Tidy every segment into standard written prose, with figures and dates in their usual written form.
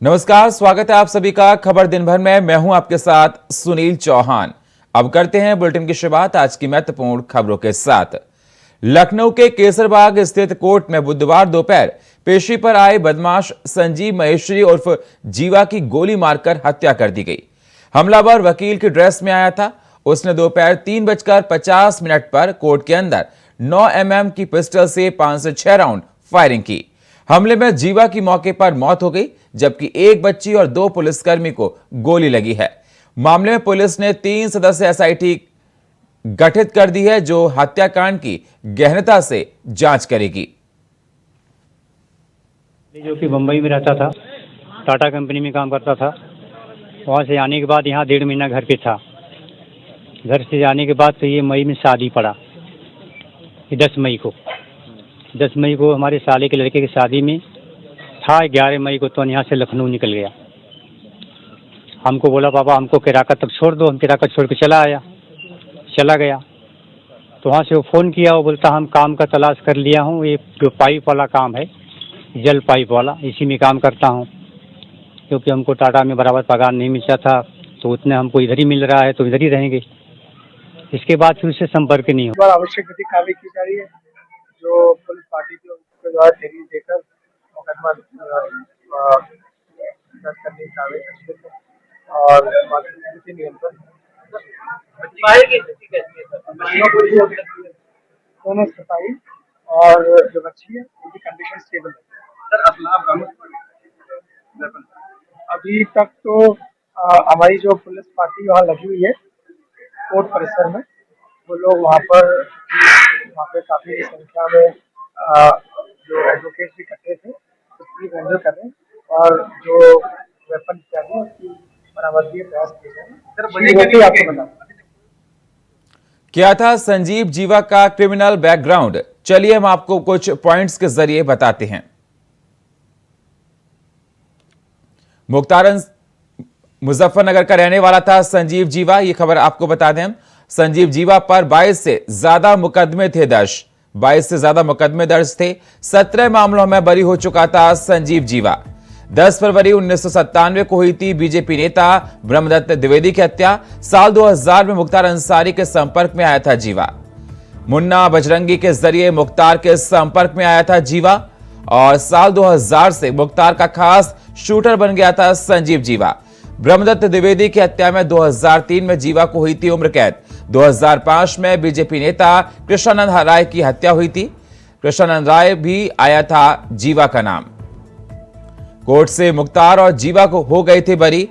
नमस्कार, स्वागत है आप सभी का खबर दिन भर में। मैं हूं आपके साथ सुनील चौहान। अब करते हैं बुलेटिन की शुरुआत आज की महत्वपूर्ण खबरों के साथ। लखनऊ के केसरबाग स्थित कोर्ट में बुधवार दोपहर पेशी पर आए बदमाश संजीव महेश्वरी उर्फ जीवा की गोली मारकर हत्या कर दी गई। हमलावर वकील की ड्रेस में आया था। उसने दोपहर 3:50 पर कोर्ट के अंदर 9 mm की पिस्टल से 5 से 6 राउंड फायरिंग की। हमले में जीवा की मौके पर मौत हो गई, जबकि एक बच्ची और 2 पुलिसकर्मी को गोली लगी है। मामले में पुलिस ने 3 सदस्य एसआईटी गठित कर दी है, जो हत्याकांड की गहनता से जांच करेगी। जो कि मुंबई में रहता था, टाटा कंपनी में काम करता था। वहाँ से आने के बाद यहाँ 1.5 महीना घर पे था। घर से जाने के बाद तो ये मई में शादी पड़ा, 10 मई को हमारे साले के लड़के की शादी में था। 11 मई को तो यहाँ से लखनऊ निकल गया। हमको बोला पापा हमको केराका तक छोड़ दो। हम केराका छोड़ के चला गया। तो वहाँ से वो फ़ोन किया, वो बोलता हम काम का तलाश कर लिया हूँ, ये जो पाइप वाला काम है, जल पाइप वाला, इसी में काम करता हूँ। क्योंकि हमको टाटा में बराबर पगार नहीं मिलता था, तो उतने हमको इधर ही मिल रहा है, तो इधर ही रहेंगे। इसके बाद फिर उससे संपर्क नहीं हो। आवश्यक विधि कार्रवाई की जा रही है। जो पुलिस पार्टी थी उनके द्वारा तहरीर देकर मुकदमा दर्ज करने की कार्रवाई कर रही है और बाकी स्थिति नियंत्रण। दोनों सफाई और जो बच्ची है उनकी कंडीशन स्टेबल है। सर असलाम बरामद अभी तक तो हमारी जो पुलिस पार्टी वहाँ लगी हुई है कोर्ट परिसर में, वो लोग वहाँ पे काफी संख्या में जो एडवोकेट भी इकट्ठे थे उसकी हैंडल कर रहे हैं और जो वेपन इत्यादि उसकी बरामदगी के प्रयास किए जा रहे हैं। क्या था संजीव जीवा का क्रिमिनल बैकग्राउंड? चलिए हम आपको कुछ पॉइंट्स के जरिए बताते हैं। मुजफ्फरनगर का रहने वाला था संजीव जीवा। ये खबर आपको बता दें, संजीव जीवा पर 22 से ज्यादा मुकदमे थे दर्ज। 22 से ज्यादा मुकदमे दर्ज थे। 17 मामलों में बरी हो चुका था संजीव जीवा। 10 फरवरी 1997 को हुई थी बीजेपी नेता ब्रह्मदत्त द्विवेदी की हत्या। साल 2000 में मुख्तार अंसारी के संपर्क में आया था जीवा। मुन्ना बजरंगी के जरिए मुख्तार के संपर्क में आया था जीवा और साल 2000 से मुख्तार का खास शूटर बन गया था संजीव जीवा। ब्रह्मदत्त द्विवेदी की हत्या में 2003 में जीवा को हुई थी उम्र कैद। 2005 में बीजेपी नेता कृष्णानंद राय की हत्या हुई थी। कृष्णानंद राय भी आया था जीवा का नाम। कोर्ट से मुख्तार और जीवा को हो गए थे बरी।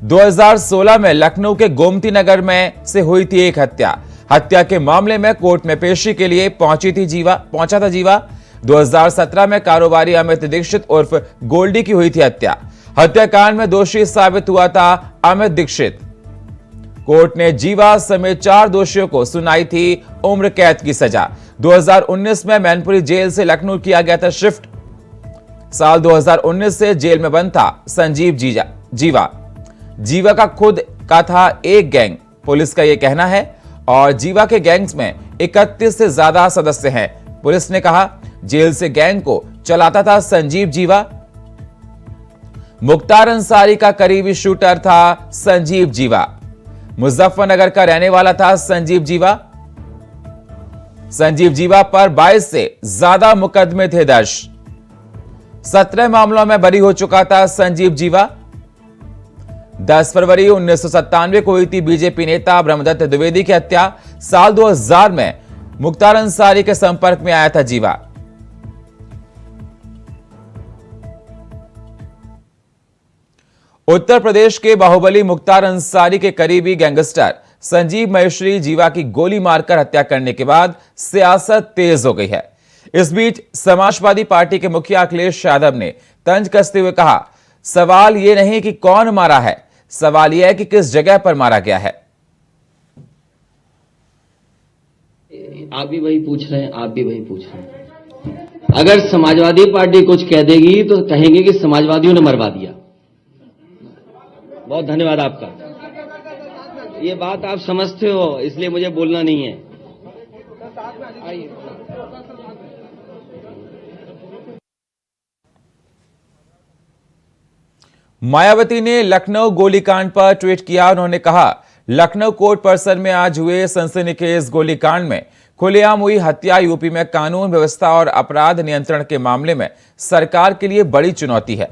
2016 में लखनऊ के गोमती नगर में से हुई थी एक हत्या के मामले में कोर्ट में पेशी के लिए पहुंचा था जीवा। 2017 में कारोबारी अमित दीक्षित उर्फ गोल्डी की हुई थी हत्याकांड में दोषी साबित हुआ था अमित दीक्षित। कोर्ट ने जीवा समेत 4 दोषियों को सुनाई थी उम्र कैद की सजा। 2019 में मैनपुरी जेल से लखनऊ किया गया था शिफ्ट। साल 2019 से जेल में बंद था संजीव जीवा का खुद का था एक गैंग, पुलिस का यह कहना है, और जीवा के गैंग्स में 31 से ज्यादा सदस्य हैं। पुलिस ने कहा जेल से गैंग को चलाता था संजीव जीवा। मुख्तार अंसारी का करीबी शूटर था संजीव जीवा। मुजफ्फरनगर का रहने वाला था संजीव जीवा पर 22 से ज्यादा मुकदमे थे दर्ज। 17 मामलों में बरी हो चुका था संजीव जीवा। 10 फरवरी 1997 को हुई थी बीजेपी नेता ब्रह्मदत्त द्विवेदी की हत्या। साल 2000 में मुख्तार अंसारी के संपर्क में आया था जीवा। उत्तर प्रदेश के बाहुबली मुख्तार अंसारी के करीबी गैंगस्टर संजीव महेश्वरी जीवा की गोली मारकर हत्या करने के बाद सियासत तेज हो गई है। इस बीच समाजवादी पार्टी के मुखिया अखिलेश यादव ने तंज कसते हुए कहा, सवाल यह नहीं कि कौन मारा है, सवाल यह है कि किस जगह पर मारा गया है। आप भी वही पूछ रहे हैं, आप भी वही पूछ रहे हैं। अगर समाजवादी पार्टी कुछ कह देगी तो कहेंगे कि समाजवादियों ने मरवा दिया। बहुत धन्यवाद आपका। ये बात आप समझते हो, इसलिए मुझे बोलना नहीं है। मायावती ने लखनऊ गोलीकांड पर ट्वीट किया। उन्होंने कहा, लखनऊ कोर्ट परिसर में आज हुए सनसनीखेज गोलीकांड में खुलेआम हुई हत्या यूपी में कानून व्यवस्था और अपराध नियंत्रण के मामले में सरकार के लिए बड़ी चुनौती है।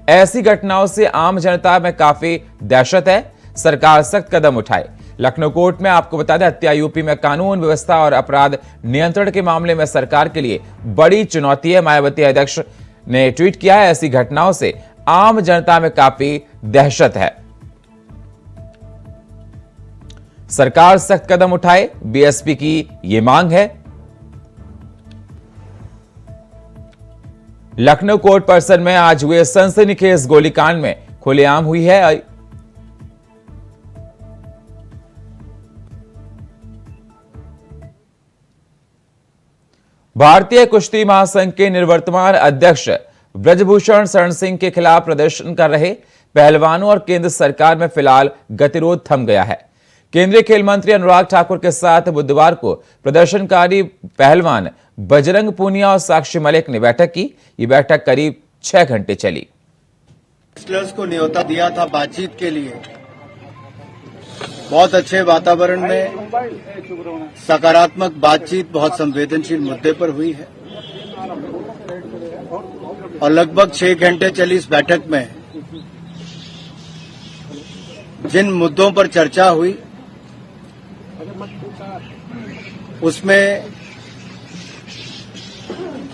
ऐसी घटनाओं से आम जनता में काफी दहशत है। सरकार सख्त कदम उठाए। लखनऊ कोर्ट में आपको बता दें, हत्या यूपी में कानून व्यवस्था और अपराध नियंत्रण के मामले में सरकार के लिए बड़ी चुनौती है। मायावती अध्यक्ष ने ट्वीट किया है, ऐसी घटनाओं से आम जनता में काफी दहशत है। सरकार सख्त कदम उठाए, बीएसपी की यह मांग है। लखनऊ कोर्ट परिसर में आज हुए सनसनीखेज गोलीकांड में खुलेआम हुई है। भारतीय कुश्ती महासंघ के निवर्तमान अध्यक्ष ब्रजभूषण शरण सिंह के खिलाफ प्रदर्शन कर रहे पहलवानों और केंद्र सरकार में फिलहाल गतिरोध थम गया है। केंद्रीय खेल मंत्री अनुराग ठाकुर के साथ बुधवार को प्रदर्शनकारी पहलवान बजरंग पूनिया और साक्षी मलिक ने बैठक की। ये बैठक करीब 6 घंटे चली। रेसलर्स को न्योता दिया था बातचीत के लिए। बहुत अच्छे वातावरण में सकारात्मक बातचीत बहुत संवेदनशील मुद्दे पर हुई है और लगभग 6 घंटे चली इस बैठक में जिन मुद्दों पर चर्चा हुई उसमें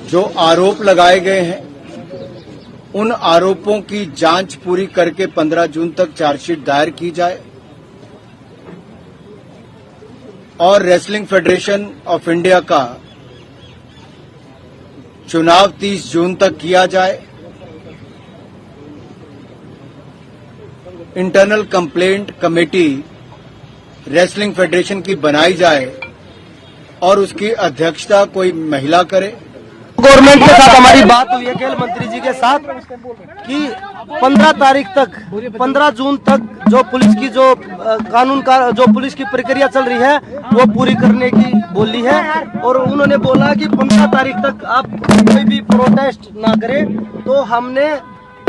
जो आरोप लगाए गए हैं उन आरोपों की जांच पूरी करके 15 जून तक चार्जशीट दायर की जाए और रेसलिंग फेडरेशन ऑफ इंडिया का चुनाव 30 जून तक किया जाए। Internal complaint committee wrestling federation की बनाई जाए और उसकी अध्यक्षता कोई महिला करे। गवर्नमेंट के साथ हमारी बात हुई है खेल मंत्री जी के साथ कि 15 तारीख तक 15 जून तक जो पुलिस की जो कानून का जो पुलिस की प्रक्रिया चल रही है वो पूरी करने की बोली है और उन्होंने बोला कि 15 तारीख तक आप कोई भी प्रोटेस्ट ना करें। तो हमने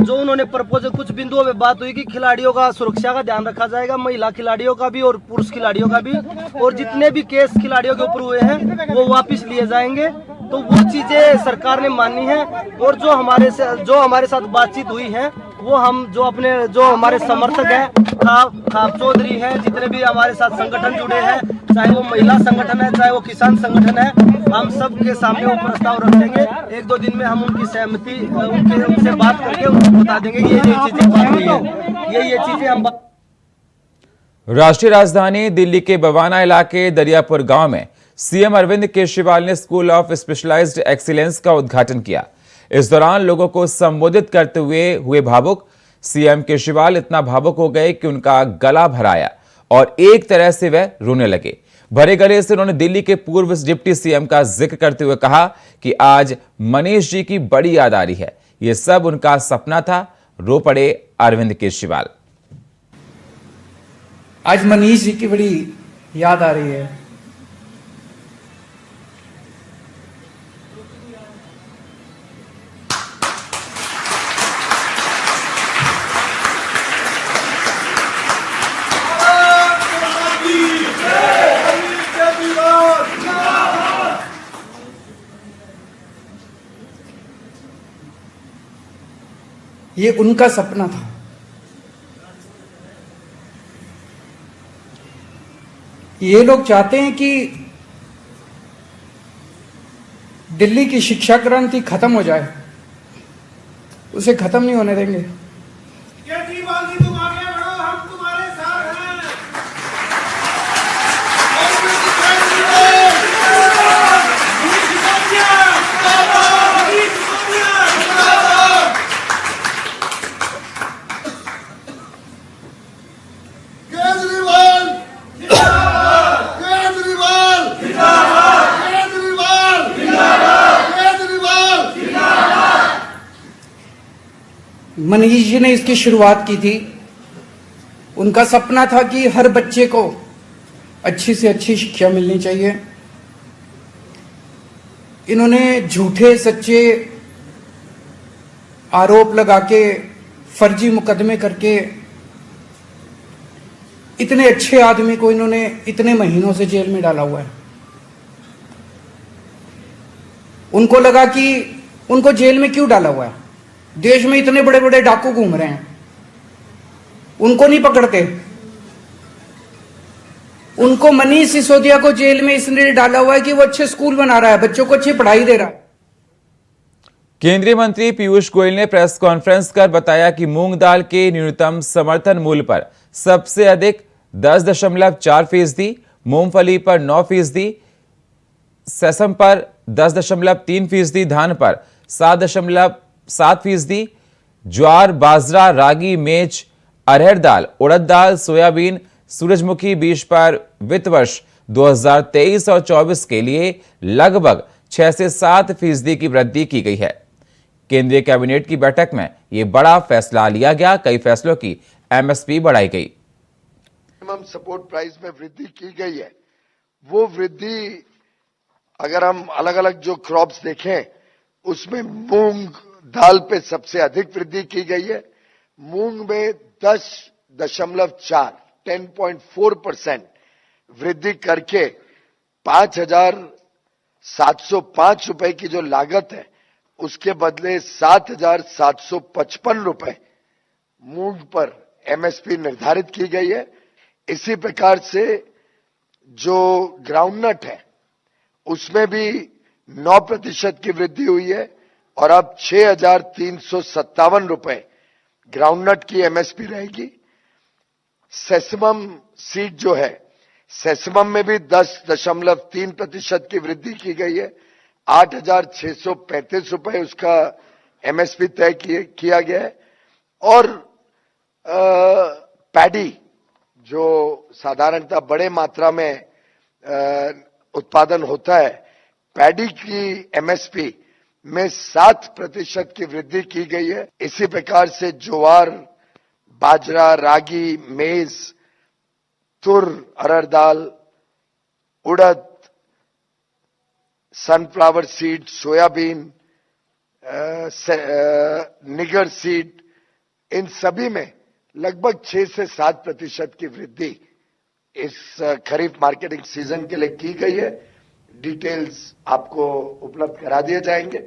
जो उन्होंने प्रपोजल कुछ बिंदुओं में बात हुई कि खिलाड़ियों का सुरक्षा का ध्यान रखा जाएगा, महिला खिलाड़ियों का भी और पुरुष खिलाड़ियों का भी, और जितने भी केस खिलाड़ियों के ऊपर हुए हैं वो वापस लिए जाएंगे। तो वो चीजें सरकार ने मानी है और जो हमारे साथ बातचीत हुई है वो हम जो हमारे समर्थक हैं खाप चौधरी हैं, जितने भी हमारे साथ संगठन जुड़े हैं, चाहे वो महिला संगठन है चाहे वो किसान संगठन है, हम सब के सामने वो प्रस्ताव रखेंगे। 1-2 दिन में हम उनकी सहमति उनसे बात करके उनको बता देंगे ये चीजें बात हुई है, ये चीजें हम। राष्ट्रीय राजधानी दिल्ली के बवाना इलाके दरियापुर गांव में सीएम अरविंद केजरीवाल ने स्कूल ऑफ स्पेशलाइज्ड एक्सीलेंस का उद्घाटन किया। इस दौरान लोगों को संबोधित करते हुए भावुक सीएम केजरीवाल इतना भावुक हो गए कि उनका गला भर आया और एक तरह से वह रोने लगे। भरे गले से उन्होंने दिल्ली के पूर्व डिप्टी सीएम का जिक्र करते हुए कहा कि आज मनीष जी की बड़ी याद आ रही है, ये सब उनका सपना था। रो पड़े अरविंद केजरीवाल। आज मनीष जी की बड़ी याद आ रही है। ये उनका सपना था। ये लोग चाहते हैं कि दिल्ली की शिक्षा क्रांति खत्म हो जाए, उसे खत्म नहीं होने देंगे। केजरीवाल जी तुम आगे बढ़ो, हम तुम्हारे साथ हैं। मनीष जी ने इसकी शुरुआत की थी। उनका सपना था कि हर बच्चे को अच्छी से अच्छी शिक्षा मिलनी चाहिए। इन्होंने झूठे सच्चे आरोप लगा के फर्जी मुकदमे करके इतने अच्छे आदमी को इन्होंने इतने महीनों से जेल में डाला हुआ है। उनको लगा कि उनको जेल में क्यों डाला हुआ है, देश में इतने बड़े बड़े डाकू घूम रहे हैं, उनको नहीं पकड़ते। उनको मनीष सिसोदिया को जेल में इसलिए डाला हुआ है कि वो अच्छे स्कूल बना रहा है, बच्चों को अच्छी पढ़ाई दे रहा है। केंद्रीय मंत्री पीयूष गोयल ने प्रेस कॉन्फ्रेंस कर बताया कि मूंग दाल के न्यूनतम समर्थन मूल्य पर सबसे अधिक 10.4%, मूंगफली पर 9%, सेसम पर 10.3%, धान पर 7.7%, ज्वार, बाजरा, रागी, मेज, अरहर दाल, उड़द दाल, सोयाबीन, सूरजमुखी बीज पर वित्त वर्ष 2023 और 24 के लिए लगभग 6 से 7% की वृद्धि की गई है। केंद्रीय कैबिनेट की बैठक में यह बड़ा फैसला लिया गया। कई फैसलों की एमएसपी बढ़ाई गई। मिनिमम सपोर्ट प्राइस में वृद्धि की गई है। वो वृद्धि अगर हम अलग अलग जो क्रॉप्स देखें उसमें मूंग दाल पे सबसे अधिक वृद्धि की गई है। मूंग में 10.4% वृद्धि करके 5,705 रुपए की जो लागत है उसके बदले 7,755 रुपए मूंग पर एमएसपी निर्धारित की गई है। इसी प्रकार से जो ग्राउंडनट है उसमें भी 9% की वृद्धि हुई है और अब 6,357 रुपए ग्राउंडनट की एमएसपी रहेगी। सेसमम सीड जो है, सेसमम में भी 10.3% की वृद्धि की गई है। 8,635 रुपए उसका एमएसपी तय किया गया है। और पैडी जो साधारणतः बड़े मात्रा में उत्पादन होता है, पैडी की एमएसपी में 7% की वृद्धि की गई है। इसी प्रकार से ज्वार, बाजरा, रागी, मेज, तुर, अरहर दाल, उड़द, सनफ्लावर सीड, सोयाबीन, निगर सीड, इन सभी में लगभग 6 से 7% की वृद्धि इस खरीफ मार्केटिंग सीजन के लिए की गई है। डिटेल्स आपको उपलब्ध करा दिए जाएंगे।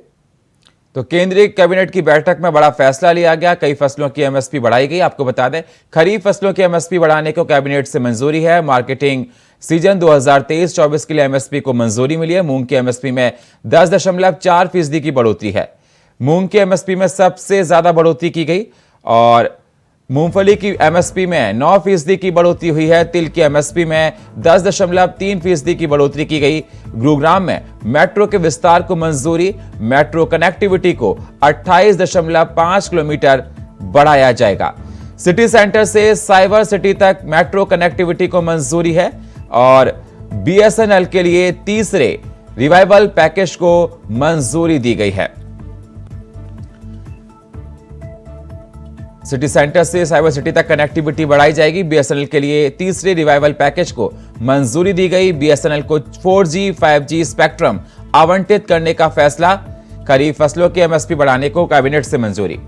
तो केंद्रीय कैबिनेट की बैठक में बड़ा फैसला लिया गया। कई फसलों की एमएसपी बढ़ाई गई। आपको बता दें, खरीफ फसलों की एमएसपी बढ़ाने को कैबिनेट से मंजूरी है। मार्केटिंग सीजन 2023-24 के लिए एमएसपी को मंजूरी मिली है। मूंग की एमएसपी में 10.4% की बढ़ोतरी है। मूंग की एमएसपी में सबसे ज्यादा बढ़ोतरी की गई और मूंगफली की एमएसपी में 9% की बढ़ोतरी हुई है। तिल की एमएसपी में 10.3% की बढ़ोतरी की गई। गुरुग्राम में मेट्रो के विस्तार को मंजूरी। मेट्रो कनेक्टिविटी को 28.5 किलोमीटर बढ़ाया जाएगा। सिटी सेंटर से साइबर सिटी तक मेट्रो कनेक्टिविटी को मंजूरी है और बीएसएनएल के लिए तीसरे रिवाइवल पैकेज को मंजूरी दी गई है। सिटी सेंटर से साइबर सिटी तक कनेक्टिविटी बढ़ाई जाएगी। बीएसएनएल के लिए तीसरे रिवाइवल पैकेज को मंजूरी दी गई। बीएसएनएल को 4G 5G स्पेक्ट्रम आवंटित करने का फैसला। खरीफ फसलों की एमएसपी बढ़ाने को कैबिनेट से मंजूरी।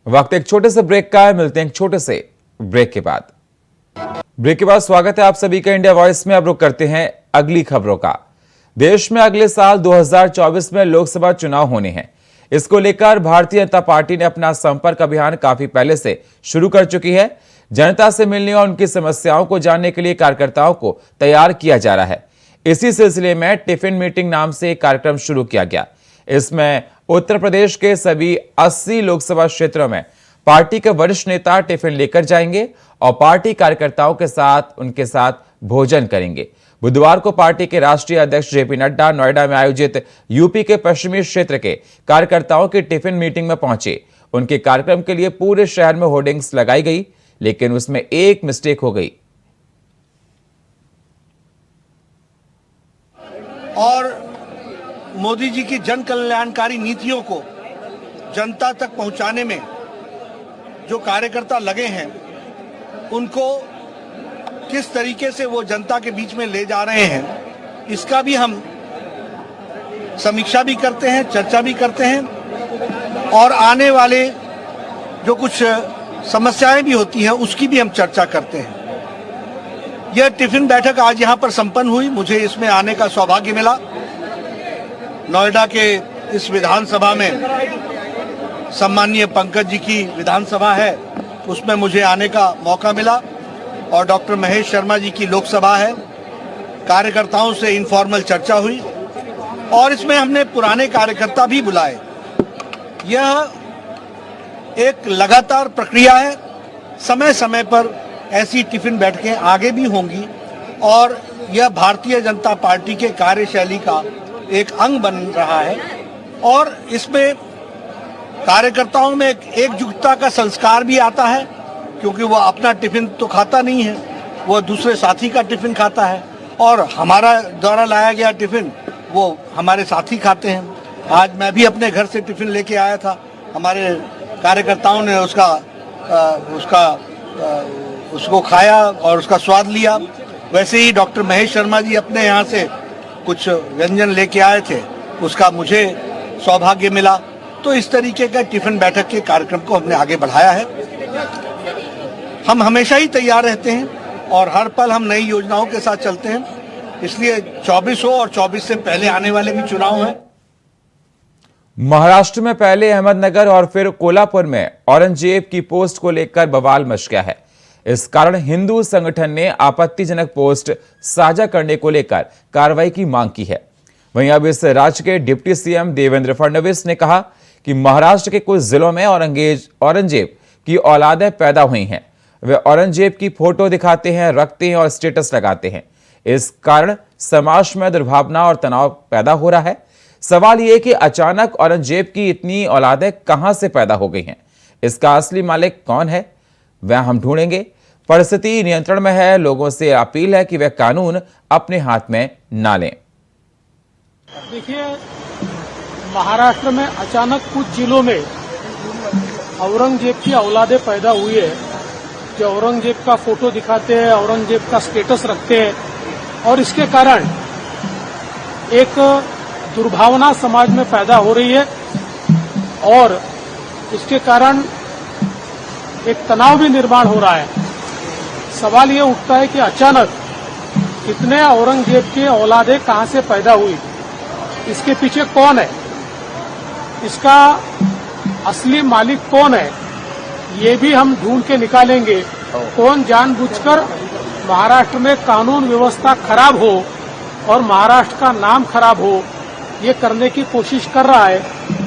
वक्त एक छोटे से ब्रेक का है। मिलते हैं एक छोटे से ब्रेक के बाद। स्वागत है आप सभी का इंडिया वॉइस में। अब रुक करते हैं अगली खबरों का। देश में अगले साल 2024 में लोकसभा चुनाव होने हैं। इसको लेकर भारतीय जनता पार्टी ने अपना संपर्क अभियान काफी पहले से शुरू कर चुकी है। जनता से मिलने और उनकी समस्याओं को जानने के लिए कार्यकर्ताओं को तैयार किया जा रहा है। इसी सिलसिले में टिफिन मीटिंग नाम से एक कार्यक्रम शुरू किया गया। इसमें उत्तर प्रदेश के सभी 80 लोकसभा क्षेत्रों में पार्टी के वरिष्ठ नेता टिफिन लेकर जाएंगे और पार्टी कार्यकर्ताओं के साथ उनके साथ भोजन करेंगे। बुधवार को पार्टी के राष्ट्रीय अध्यक्ष जेपी नड्डा नोएडा में आयोजित यूपी के पश्चिमी क्षेत्र के कार्यकर्ताओं की टिफिन मीटिंग में पहुंचे। उनके कार्यक्रम के लिए पूरे शहर में होर्डिंग्स लगाई गई, लेकिन उसमें एक मिस्टेक हो गई। और मोदी जी की जन कल्याणकारी नीतियों को जनता तक पहुंचाने में जो कार्यकर्ता लगे हैं, उनको किस तरीके से वो जनता के बीच में ले जा रहे हैं, इसका भी हम समीक्षा भी करते हैं, चर्चा भी करते हैं और आने वाले जो कुछ समस्याएं भी होती हैं उसकी भी हम चर्चा करते हैं। यह टिफिन बैठक आज यहाँ पर संपन्न हुई। मुझे इसमें आने का सौभाग्य मिला। नोएडा के इस विधानसभा में सम्माननीय पंकज जी की विधानसभा है, उसमें मुझे आने का मौका मिला और डॉक्टर महेश शर्मा जी की लोकसभा है। कार्यकर्ताओं से इनफॉर्मल चर्चा हुई और इसमें हमने पुराने कार्यकर्ता भी बुलाए। यह एक लगातार प्रक्रिया है। समय समय पर ऐसी टिफिन बैठकें आगे भी होंगी और यह भारतीय जनता पार्टी के कार्यशैली का एक अंग बन रहा है और इसमें कार्यकर्ताओं में एकजुटता का संस्कार भी आता है, क्योंकि वह अपना टिफिन तो खाता नहीं है, वह दूसरे साथी का टिफिन खाता है और हमारा द्वारा लाया गया टिफिन वो हमारे साथी खाते हैं। आज मैं भी अपने घर से टिफिन लेके आया था। हमारे कार्यकर्ताओं ने उसको खाया और उसका स्वाद लिया। वैसे ही डॉक्टर महेश शर्मा जी अपने यहाँ से कुछ व्यंजन लेके आए थे, उसका मुझे सौभाग्य मिला। तो इस तरीके का टिफिन बैठक के कार्यक्रम को हमने आगे बढ़ाया है। हम हमेशा ही तैयार रहते हैं और हर पल हम नई योजनाओं के साथ चलते हैं। इसलिए 24 हो और 24 से पहले आने वाले भी चुनाव हैं। महाराष्ट्र में पहले अहमदनगर और फिर कोल्हापुर में औरंगजेब की पोस्ट को लेकर बवाल मच गया है। इस कारण हिंदू संगठन ने आपत्तिजनक पोस्ट साझा करने को लेकर कार्रवाई की मांग की है। वहीं अब इस राज्य के डिप्टी सीएम देवेंद्र फडणवीस ने कहा कि महाराष्ट्र के कुछ जिलों में औरंगजेब की औलादें पैदा हुई हैं। वे औरंगजेब की फोटो दिखाते हैं, रखते हैं और स्टेटस लगाते हैं। इस कारण समाज में दुर्भावना और तनाव पैदा हो रहा है। सवाल यह कि अचानक औरंगजेब की इतनी औलादें कहां से पैदा हो गई हैं? इसका असली मालिक कौन है, वह हम ढूंढेंगे। परिस्थिति नियंत्रण में है। लोगों से अपील है कि वे कानून अपने हाथ में ना लें। देखिए, महाराष्ट्र में अचानक कुछ जिलों में औरंगजेब की औलादें पैदा हुई है, जो औरंगजेब का फोटो दिखाते हैं, औरंगजेब का स्टेटस रखते हैं और इसके कारण एक दुर्भावना समाज में पैदा हो रही है और इसके कारण एक तनाव भी निर्माण हो रहा है। सवाल ये उठता है कि अचानक इतने औरंगजेब की औलादें कहां से पैदा हुई, इसके पीछे कौन है, इसका असली मालिक कौन है, ये भी हम ढूंढ के निकालेंगे। कौन जानबूझकर महाराष्ट्र में कानून व्यवस्था खराब हो और महाराष्ट्र का नाम खराब हो, ये करने की कोशिश कर रहा है,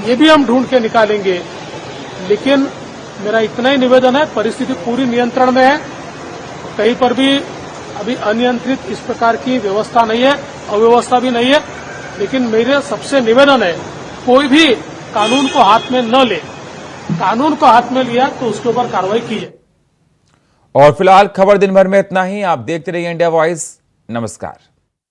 ये भी हम ढूंढ के निकालेंगे। लेकिन मेरा इतना ही निवेदन है, परिस्थिति पूरी नियंत्रण में है। कहीं पर भी अभी अनियंत्रित इस प्रकार की व्यवस्था नहीं है, अव्यवस्था भी नहीं है। लेकिन मेरे सबसे निवेदन है, कोई भी कानून को हाथ में न ले। कानून को हाथ में लिया तो उसके ऊपर कार्रवाई की जाए। और फिलहाल खबर दिन भर में इतना ही। आप देखते रहिए इंडिया वॉइस। नमस्कार।